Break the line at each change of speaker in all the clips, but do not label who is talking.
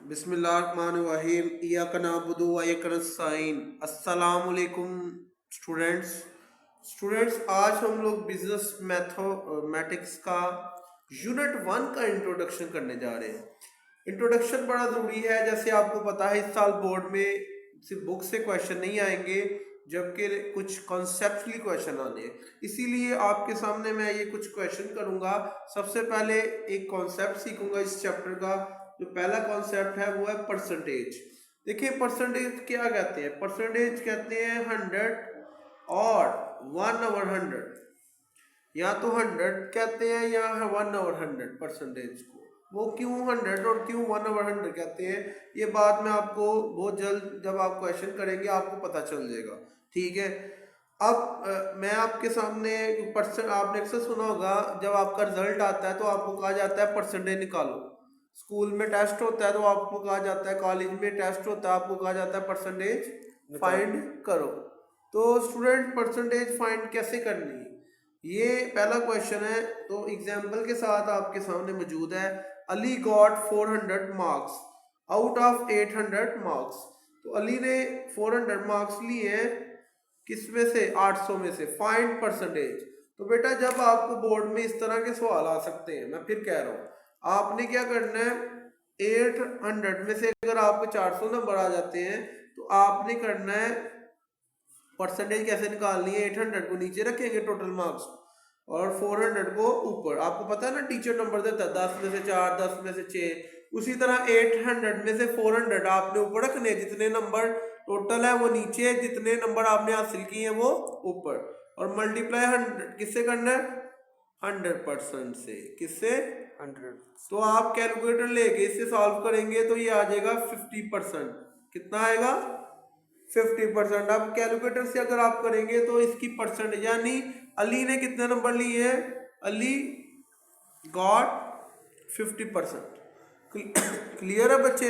बिस्मिल्लाहिर्रहमानिर्रहीम इय्याका नअबुदु व इय्याका नस्तईन। अस्सलाम वालेकुम स्टूडेंट्स। आज हम लोग बिजनेस मैथमेटिक्स का यूनिट 1 का इंट्रोडक्शन करने जा रहे हैं। इंट्रोडक्शन बड़ा ज़रूरी है। जैसे आपको पता है इस साल बोर्ड में सिर्फ बुक से क्वेश्चन नहीं आएंगे, जबकि कुछ कॉन्सेप्चुअली क्वेश्चन आने हैं। इसीलिए आपके सामने मैं ये कुछ क्वेश्चन करूँगा। सबसे पहले एक कॉन्सेप्ट सीखूंगा इस चैप्टर का। जो पहला कॉन्सेप्ट है वो है परसेंटेज। देखिए परसेंटेज क्या कहते हैं। परसेंटेज कहते हैं 100 और 1/100, या तो 100 कहते हैं या 1/100 परसेंटेज को। वो क्यों 100 और क्यों 1/100 कहते हैं, ये बात मैं आपको बहुत जल्द जब आप क्वेश्चन करेंगे आपको पता चल जाएगा। ठीक है। अब मैं आपके सामने आपने अक्सर सुना होगा, जब आपका रिजल्ट आता है तो आपको कहा जाता है परसेंटेज निकालो। स्कूल में टेस्ट होता है तो आपको कहा जाता है, कॉलेज में टेस्ट होता है आपको कहा जाता है परसेंटेज फाइंड करो। तो स्टूडेंट परसेंटेज फाइंड कैसे करनी है, ये पहला क्वेश्चन है। तो एग्जाम्पल के साथ आपके सामने मौजूद है। Ali got 400 marks out of 800 marks. तो अली ने 400 मार्क्स लिए हैं, किस में से, 800 में से। Find percentage. तो बेटा जब आपको बोर्ड में इस तरह के सवाल आ सकते हैं, मैं फिर कह रहा हूँ, आपने क्या करना है, 800 में से अगर आपको 400 नंबर आ जाते हैं तो आपने करना है परसेंटेज कैसे निकालनी है। 800 को नीचे रखेंगे टोटल मार्क्स और 400 को ऊपर। आपको पता है ना टीचर नंबर देता है 10 में से 4, 10 में से 6। उसी तरह 800 में से 400 आपने ऊपर रखने। जितने नंबर टोटल है वो नीचे, जितने नंबर आपने हासिल किए हैं वो ऊपर। और मल्टीप्लाई 100 किससे करना है, 100% से। किससे, 100। तो आप कैलकुलेटर लेके इससे सॉल्व करेंगे तो ये आ जाएगा 50%। कितना आएगा, 50%। अब कैलकुलेटर से अगर आप करेंगे तो इसकी परसेंट, यानी अली ने कितने नंबर लिए हैं, अली गॉट 50%। क्लियर है बच्चे।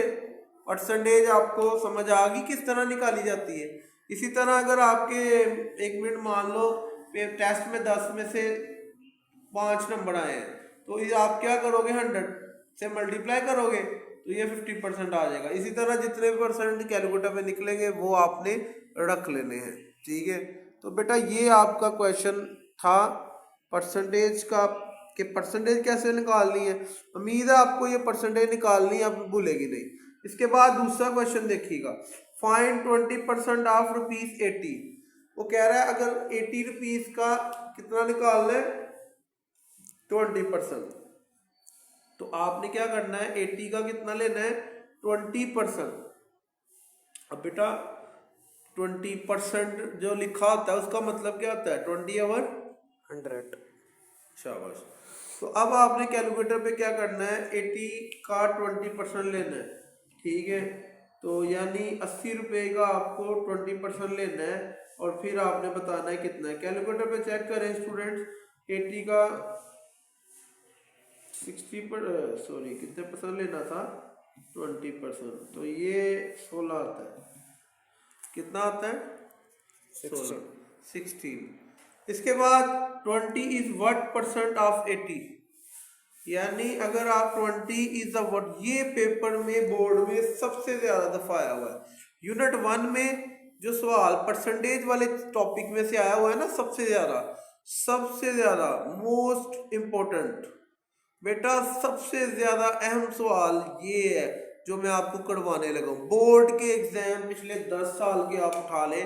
परसेंटेज आपको समझ आ गई किस तरह निकाली जाती है। इसी तरह अगर आपके, एक मिनट मान लो टेस्ट में 10 में से 5 नंबर आए हैं, तो ये आप क्या करोगे, 100 से मल्टीप्लाई करोगे तो ये 50% आ जाएगा। इसी तरह जितने परसेंट कैलकुलेटर में निकलेंगे वो आपने रख लेने हैं। ठीक है। तो बेटा ये आपका क्वेश्चन था परसेंटेज का, कि परसेंटेज कैसे निकालनी है। उम्मीद है आपको ये परसेंटेज निकालनी है, आप भूलेगी नहीं। इसके बाद दूसरा क्वेश्चन देखिएगा। Find 20% of ₹80। वो कह रहा है अगर 80 रुपीज का कितना निकालना है, 20%। तो आपने क्या करना है, 80 का कितना लेना है, 20%। अब बेटा 20% जो लिखा होता है उसका मतलब क्या होता है, 20/100। शाबाश। तो अब आपने कैलकुलेटर पे क्या करना है, 80 का 20% लेना है। ठीक है। तो यानी 80 रुपये का आपको 20% लेना है और फिर आपने बताना है कितना है। कैलकुलेटर पे चेक करें स्टूडेंट्स, 80 का 60 पर, सॉरी कितने परसेंट लेना था, 20%। तो ये 16 आता है। कितना आता है, 16। इसके बाद 20 इज व्हाट परसेंट ऑफ 80। यानी अगर आप 20 इज द व्हाट, ये पेपर में बोर्ड में सबसे ज्यादा दफा आया हुआ है। यूनिट 1 में जो सवाल परसेंटेज वाले टॉपिक में से आया हुआ है ना, सबसे ज्यादा मोस्ट इंपॉर्टेंट बेटा, सबसे ज्यादा अहम सवाल ये है जो मैं आपको करवाने लगा हूं। बोर्ड के एग्जाम पिछले 10 साल के आप उठा ले,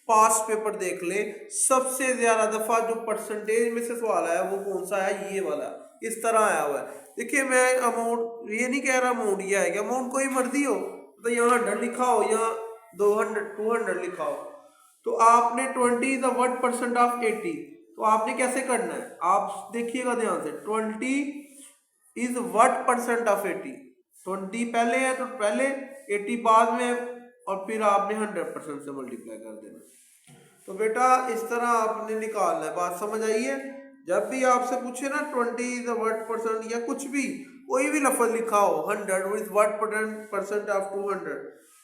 पास्ट पेपर देख ले, सबसे ज्यादा दफा जो परसेंटेज में से सवाल आया वो कौन सा है, ये वाला। इस तरह आया हुआ है। देखिए मैं अमाउंट ये नहीं कह रहा अमाउंट ये आएगा, अमाउंट कोई मर्जी हो, तो यहाँ 100 लिखा हो या 200 लिखा हो। तो आपने 20 द व्हाट परसेंट ऑफ 80। तो आपने कैसे करना है, आप देखिएगा ध्यान से। 20 इज व्हाट परसेंट ऑफ 80। 20 पहले है तो पहले, 80 बाद में, और फिर आपने 100% से मल्टीप्लाई कर देना। तो बेटा इस तरह आपने निकालना है। बात समझ आई है। जब भी आपसे पूछे ना 20 इज व्हाट परसेंट या कुछ भी, कोई भी लफ्ज लिखा हो, 100 इज व्हाट परसेंट ऑफ 200,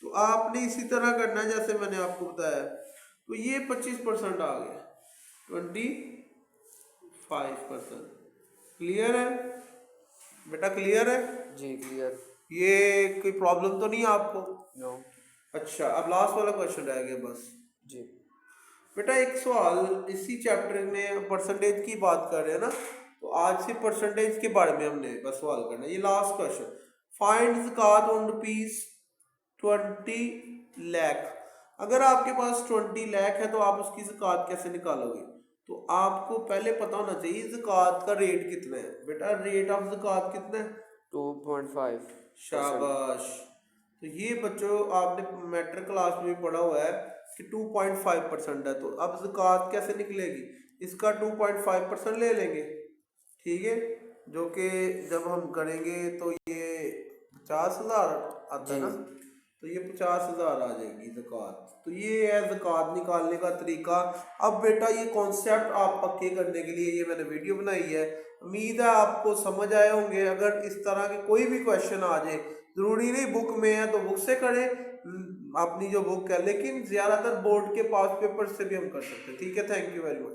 तो आपने इसी तरह करना है जैसे मैंने आपको बताया। तो ये 25% आ गया, 25%। क्लियर है बेटा, क्लियर है
जी क्लियर।
ये कोई प्रॉब्लम तो नहीं है आपको?
नो।
अच्छा, अब लास्ट वाला क्वेश्चन रह गया बस।
जी।
बेटा एक सवाल, इसी चैप्टर में परसेंटेज की बात कर रहे हैं ना, तो आज से परसेंटेज के बारे में हमने बस सवाल करना है। ये लास्ट क्वेश्चन, फाइंड ज़कात ऑन रुपीज 20 लाख। अगर आपके पास 20 लाख है तो आप उसकी ज़कात कैसे निकालोगे? तो आपको पहले पता होना चाहिए ज़कात का रेट कितना है। बेटा रेट ऑफ ज़कात कितना है?
2.5%।
शाबाश। तो ये बच्चों आपने मैट्रिक क्लास में भी पढ़ा हुआ है कि 2.5% है। तो अब ज़कात कैसे निकलेगी? इसका 2.5% ले लेंगे, ठीक है, जो कि जब हम करेंगे तो ये 50,000 आता है
जी।
ना, तो ये 50,000 आ जाएगी ज़कात। तो ये है ज़कात निकालने का तरीका। अब बेटा ये कॉन्सेप्ट आप पक्के करने के लिए ये मैंने वीडियो बनाई है, उम्मीद है आपको समझ आए होंगे। अगर इस तरह के कोई भी क्वेश्चन आ जाए, ज़रूरी नहीं बुक में है तो बुक से करें, अपनी जो बुक है, लेकिन ज़्यादातर बोर्ड के पास पेपर से भी हम कर सकते हैं। ठीक है, थैंक यू वेरी मच।